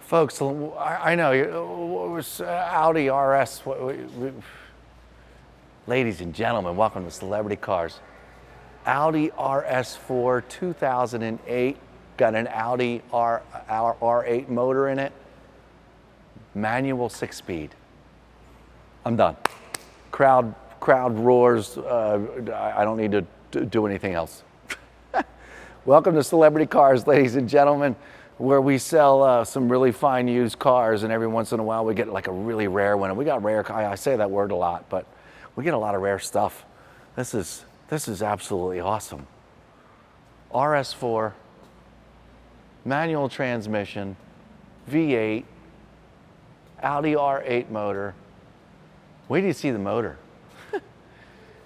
Folks, I know, what was Audi RS, ladies and gentlemen, welcome to Celebrity Cars. Audi RS4 2008, got an Audi R8 motor in it, manual 6-speed. I'm done. Crowd roars, I don't need to do anything else. Welcome to Celebrity Cars, ladies and gentlemen, where we sell some really fine used cars, and every once in a while we get like a really rare one. And we got rare, I say that word a lot, but we get a lot of rare stuff. This is absolutely awesome. RS4, manual transmission, V8, Audi R8 motor. Wait till you see the motor.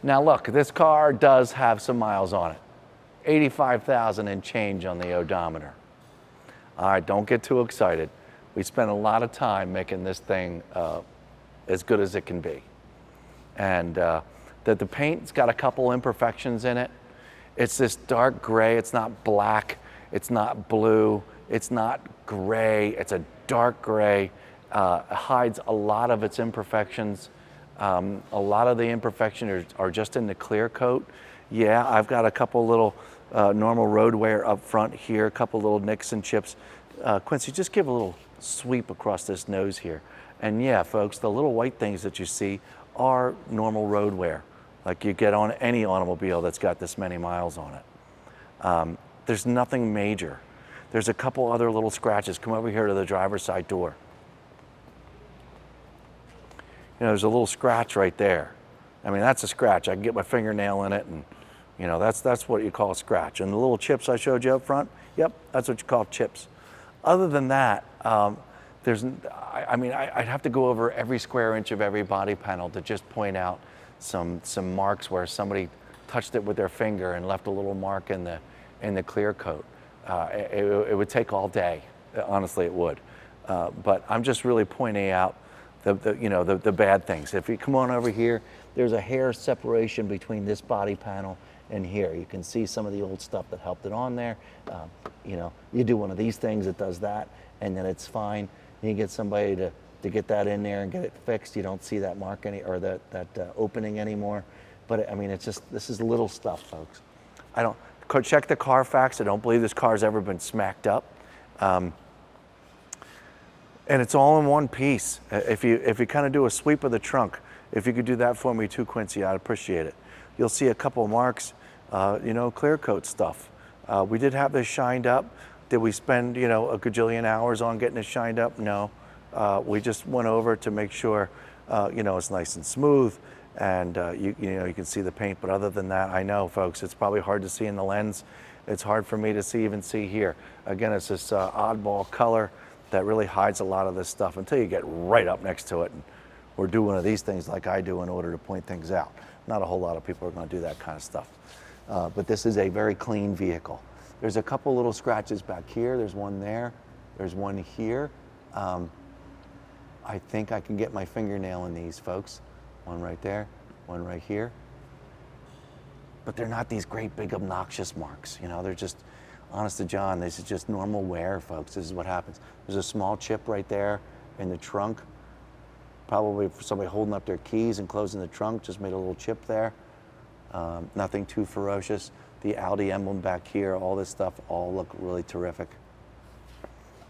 Now look, this car does have some miles on it. 85,000 and change on the odometer. All right, don't get too excited. We spent a lot of time making this thing as good as it can be. And the paint's got a couple imperfections in it. It's this dark gray, it's not black, it's not blue, it's not gray, it's a dark gray. It hides a lot of its imperfections. A lot of the imperfections are just in the clear coat. Yeah, I've got a couple little normal road wear up front here, a couple little nicks and chips. Quincy, just give a little sweep across this nose here. And yeah, folks, the little white things that you see are normal road wear, like you get on any automobile that's got this many miles on it. There's nothing major. There's a couple other little scratches. Come over here to the driver's side door. You know, there's a little scratch right there. I mean, that's a scratch. I can get my fingernail in it, and you know, that's what you call a scratch. And the little chips I showed you up front, yep, that's what you call chips. Other than that, I'd have to go over every square inch of every body panel to just point out some marks where somebody touched it with their finger and left a little mark in the clear coat. It would take all day, honestly it would. But I'm just really pointing out the bad things. If you come on over here, there's a hair separation between this body panel and here. You can see some of the old stuff that helped it on there. You know, you do one of these things, it does that, and then it's fine. And you get somebody to get that in there and get it fixed. You don't see that mark or that opening anymore. But I mean, it's just, this is little stuff, folks. Check the Carfax. I don't believe this car's ever been smacked up. And it's all in one piece. If you kind of do a sweep of the trunk, if you could do that for me too, Quincy, I'd appreciate it. You'll see a couple of marks, clear coat stuff. We did have this shined up. Did we spend, a gajillion hours on getting it shined up? No. We just went over to make sure, it's nice and smooth, and you can see the paint. But other than that, I know, folks, it's probably hard to see in the lens. It's hard for me to even see here. Again, it's this oddball color that really hides a lot of this stuff until you get right up next to it and or do one of these things like I do in order to point things out. Not a whole lot of people are going to do that kind of stuff. But this is a very clean vehicle. There's a couple little scratches back here. There's one there. There's one here. I think I can get my fingernail in these, folks. One right there, one right here. But they're not these great big obnoxious marks. They're just, honest to John, this is just normal wear, folks. This is what happens. There's a small chip right there in the trunk. Probably for somebody holding up their keys and closing the trunk, just made a little chip there. Nothing too ferocious. The Audi emblem back here, all this stuff, all look really terrific.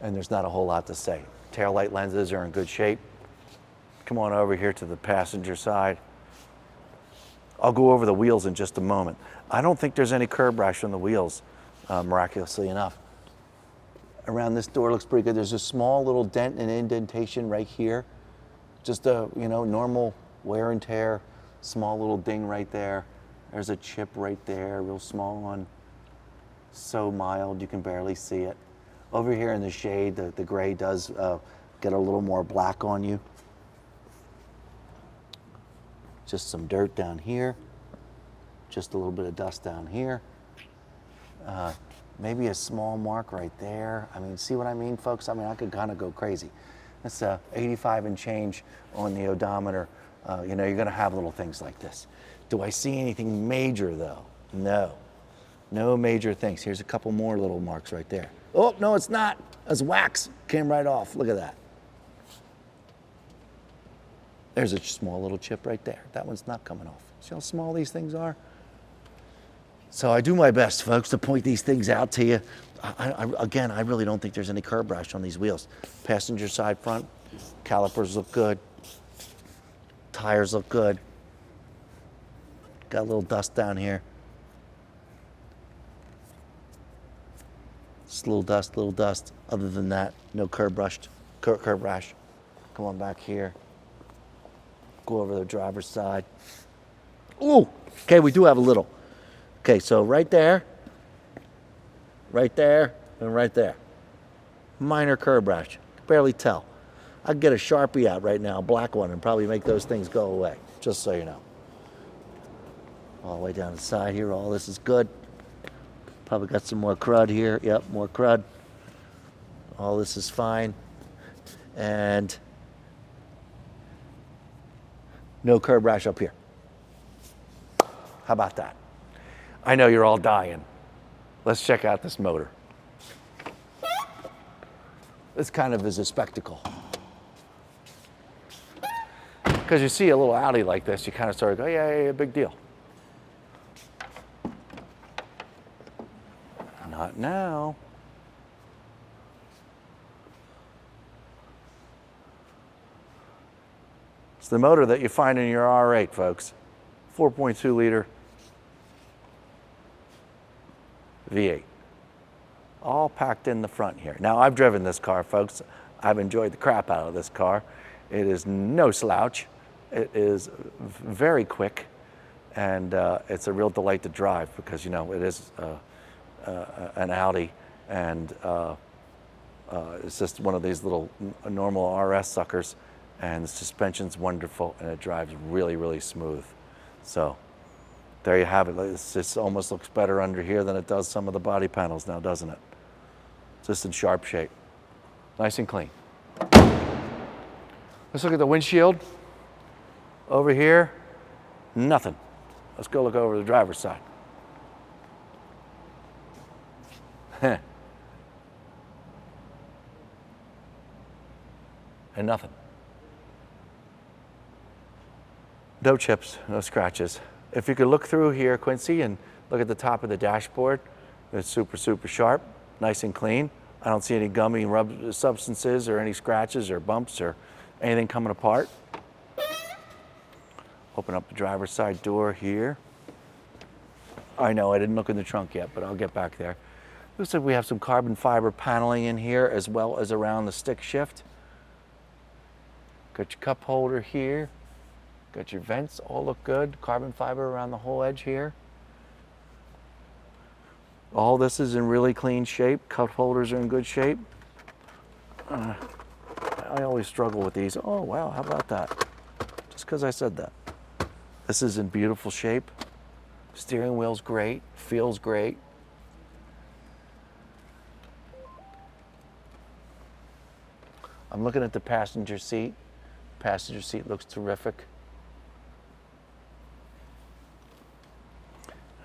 And there's not a whole lot to say. Taillight lenses are in good shape. Come on over here to the passenger side. I'll go over the wheels in just a moment. I don't think there's any curb rash on the wheels, miraculously enough. Around this door looks pretty good. There's a small little dent and indentation right here. Just a, normal wear and tear, small little ding right there. There's a chip right there, real small one. So mild, you can barely see it. Over here in the shade, the gray does get a little more black on you. Just some dirt down here. Just a little bit of dust down here. Maybe a small mark right there. I mean, see what I mean, folks? I mean, I could kind of go crazy. That's 85 and change on the odometer. You're going to have little things like this. Do I see anything major, though? No. No major things. Here's a couple more little marks right there. Oh, no, it's not. That's wax. Came right off. Look at that. There's a small little chip right there. That one's not coming off. See how small these things are? So I do my best, folks, to point these things out to you. Again, I really don't think there's any curb rash on these wheels. Passenger side front, calipers look good. Tires look good. Got a little dust down here. Just little dust. Other than that, no curb rash. Come on back here. Go over the driver's side. Ooh, okay, we do have a little. Okay, so right there, and right there. Minor curb rash, barely tell. I'd get a Sharpie out right now, a black one, and probably make those things go away, just so you know. All the way down the side here, all this is good. Probably got some more crud here. Yep, more crud. All this is fine. And no curb rash up here. How about that? I know you're all dying. Let's check out this motor. This kind of is a spectacle. Because you see a little Audi like this, you kind of sort of go, yeah, big deal. Not now. It's the motor that you find in your R8, folks. 4.2 liter V8. All packed in the front here. Now, I've driven this car, folks. I've enjoyed the crap out of this car. It is no slouch. It is very quick, and it's a real delight to drive because, you know, it is an Audi, and it's just one of these little normal RS suckers, and the suspension's wonderful, and it drives really, really smooth. So there you have it. It almost looks better under here than it does some of the body panels now, doesn't it? Just in sharp shape. Nice and clean. Let's look at the windshield. Over here, nothing. Let's go look over the driver's side. And nothing. No chips, no scratches. If you could look through here, Quincy, and look at the top of the dashboard, it's super, super sharp, nice and clean. I don't see any gummy rub substances or any scratches or bumps or anything coming apart. Open up the driver's side door here. I know I didn't look in the trunk yet, but I'll get back there. Looks like we have some carbon fiber paneling in here as well as around the stick shift. Got your cup holder here. Got your vents, all look good. Carbon fiber around the whole edge here. All this is in really clean shape. Cup holders are in good shape. I always struggle with these. Oh, wow, how about that? Just because I said that. This is in beautiful shape. Steering wheel's great, feels great. I'm looking at the passenger seat. Passenger seat looks terrific.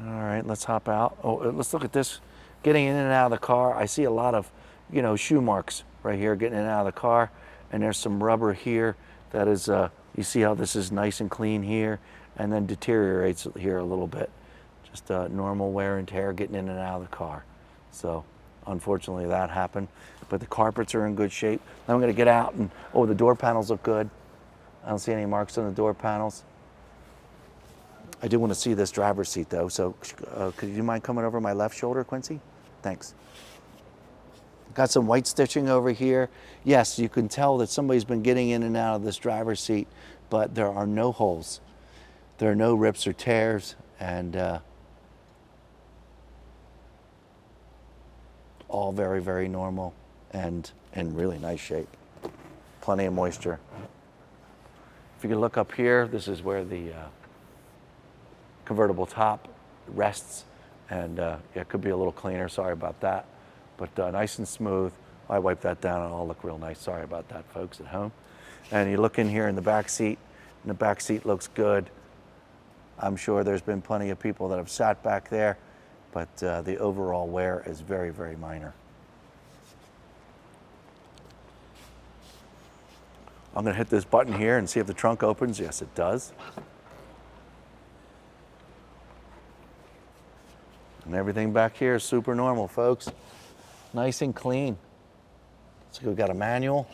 All right, let's hop out. Oh, let's look at this. Getting in and out of the car, I see a lot of, you know, shoe marks right here getting in and out of the car. And there's some rubber here that is, you see how this is nice and clean here and then deteriorates here a little bit. Just normal wear and tear getting in and out of the car. So unfortunately that happened, but the carpets are in good shape. Now I'm gonna get out and, oh, the door panels look good. I don't see any marks on the door panels. I do want to see this driver's seat though, so could you mind coming over my left shoulder, Quincy? Thanks. Got some white stitching over here. Yes, you can tell that somebody's been getting in and out of this driver's seat, but there are no holes. There are no rips or tears, and all very, very normal and in really nice shape. Plenty of moisture. If you can look up here, this is where the convertible top rests, and yeah, it could be a little cleaner, sorry about that, but nice and smooth. I wiped that down and it'll look real nice. Sorry about that, folks at home. And you look in here in the back seat, and the back seat looks good. I'm sure there's been plenty of people that have sat back there but the overall wear is very, very minor. I'm going to hit this button here and see if the trunk opens. Yes, it does. And everything back here is super normal, folks. Nice and clean. So we've got a manual.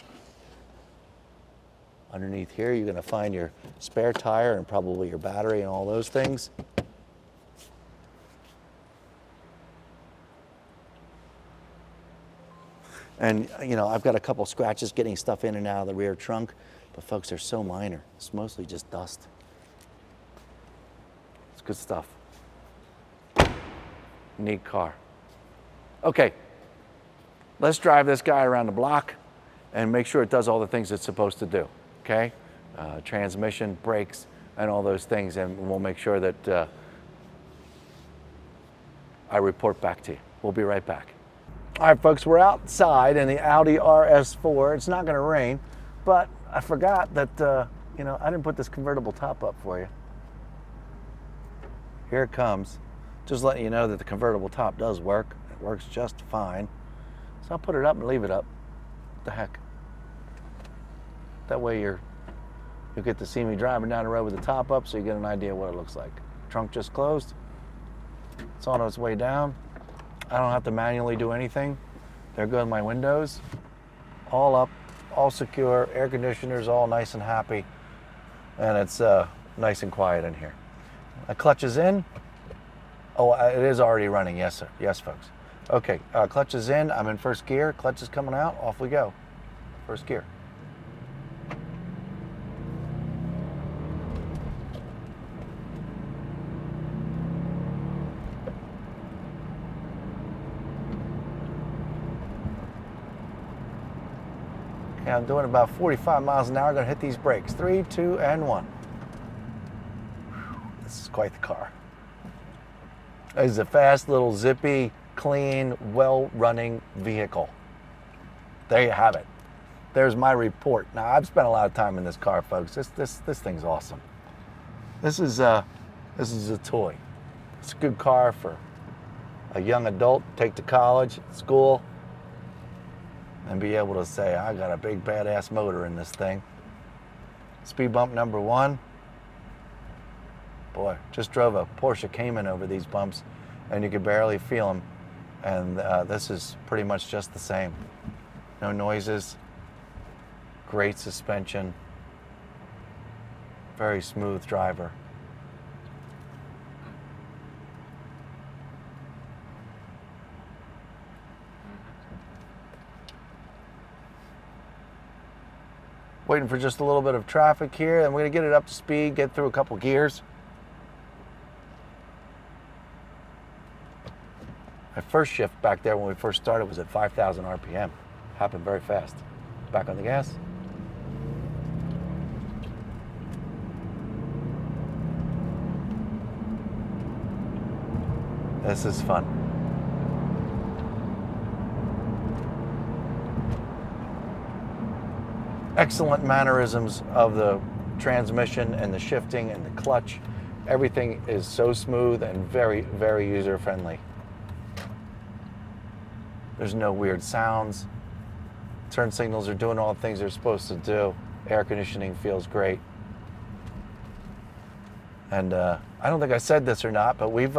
Underneath here, you're going to find your spare tire and probably your battery and all those things. And, you know, I've got a couple scratches getting stuff in and out of the rear trunk, but folks, they're so minor. It's mostly just dust. It's good stuff. Neat car. Okay, let's drive this guy around the block and make sure it does all the things it's supposed to do, okay? Transmission, brakes, and all those things, and we'll make sure that I report back to you. We'll be right back. All right, folks, we're outside in the Audi RS4. It's not gonna rain, but I forgot that, you know, I didn't put this convertible top up for you. Here it comes. Just letting you know that the convertible top does work. It works just fine. So I'll put it up and leave it up. What the heck? That way you get to see me driving down the road with the top up, so you get an idea what it looks like. Trunk just closed. It's on its way down. I don't have to manually do anything. There go my windows. All up, all secure, air conditioners all nice and happy. And it's nice and quiet in here. The clutch is in. Oh, it is already running, yes, sir. Yes, folks. Okay, clutch is in, I'm in first gear, clutch is coming out, off we go. First gear. Okay, I'm doing about 45 miles an hour, gonna hit these brakes. 3, 2, and 1. This is quite the car. It's a fast, little, zippy, clean, well-running vehicle. There you have it. There's my report. Now, I've spent a lot of time in this car, folks. This thing's awesome. This is a toy. It's a good car for a young adult to take to college, school, and be able to say, I got a big badass motor in this thing. Speed bump number 1. Boy, just drove a Porsche Cayman over these bumps and you could barely feel them. And this is pretty much just the same. No noises, great suspension, very smooth driver. Waiting for just a little bit of traffic here, and we're gonna get it up to speed, get through a couple gears. My first shift back there when we first started was at 5,000 RPM. Happened very fast. Back on the gas. This is fun. Excellent mannerisms of the transmission and the shifting and the clutch. Everything is so smooth and very, very user-friendly. There's no weird sounds. Turn signals are doing all the things they're supposed to do. Air conditioning feels great. And I don't think I said this or not, but we've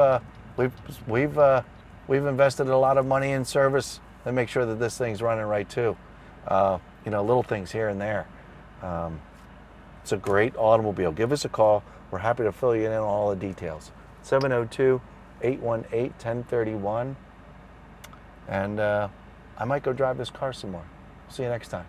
invested a lot of money in service to make sure that this thing's running right too. You know, little things here and there. It's a great automobile. Give us a call. We're happy to fill you in on all the details. 702-818-1031. And I might go drive this car some more. See you next time.